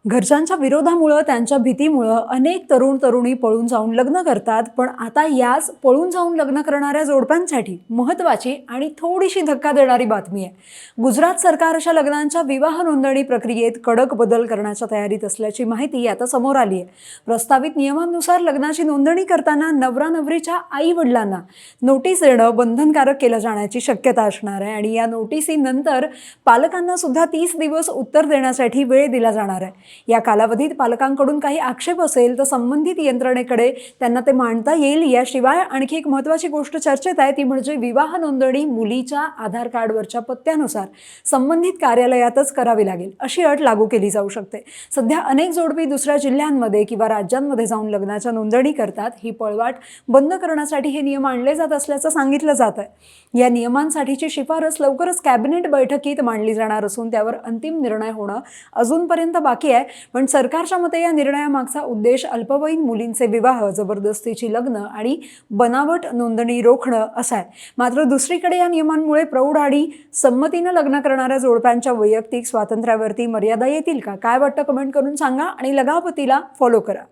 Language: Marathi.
घरच्यांच्या विरोधामुळे त्यांच्या भीतीमुळे अनेक तरुण तरुणी पळून जाऊन लग्न करतात। पण आता याच पळून जाऊन लग्न करणाऱ्या जोडप्यांसाठी महत्त्वाची आणि थोडीशी धक्का देणारी बातमी आहे। गुजरात सरकार अशा लग्नांच्या विवाह नोंदणी प्रक्रियेत कडक बदल करण्याच्या तयारीत असल्याची माहिती आता समोर आली आहे। प्रस्तावित नियमांनुसार लग्नाची नोंदणी करताना नवरा नवरीच्या आई वडिलांना नोटीस देणं बंधनकारक केलं जाण्याची शक्यता असणार आहे आणि या नोटिसीनंतर पालकांना सुद्धा 30 दिवस उत्तर देण्यासाठी वेळ दिला जाणार आहे। या कालावधीत पालकांकडून काही आक्षेप असेल तर संबंधित यंत्रणेकडे त्यांना ते मांडता येईल। याशिवाय आणखी एक महत्त्वाची गोष्ट चर्चेत आहे ती म्हणजे विवाह नोंदणी मुलीच्या आधार कार्डवरच्या पत्त्यानुसार संबंधित कार्यालयातच करावी लागेल अशी अट लागू केली जाऊ शकते। सध्या अनेक जोडपी दुसऱ्या जिल्ह्यांमध्ये किंवा राज्यांमध्ये जाऊन लग्नाच्या नोंदणी करतात। ही पळवाट बंद करण्यासाठी हे नियम आणले जात असल्याचं सांगितलं जात आहे। या नियमांसाठीची शिफारस लवकरच कॅबिनेट बैठकीत मांडली जाणार असून त्यावर अंतिम निर्णय होणं अजूनपर्यंत बाकी आहे। पण सरकारच्या मते या निर्णयामागचा उद्देश अल्पवयीन मुलींचे विवाह, जबरदस्तीची लग्न आणि बनावट नोंदणी रोखणं असा आहे। मात्र दुसरीकडे या नियमांमुळे प्रौढ आणि संमतीनं लग्न करणाऱ्या जोडप्यांच्या वैयक्तिक स्वातंत्र्यावरती मर्यादा येतील का? काय वाटतं कमेंट करून सांगा आणि लगावतीला फॉलो करा।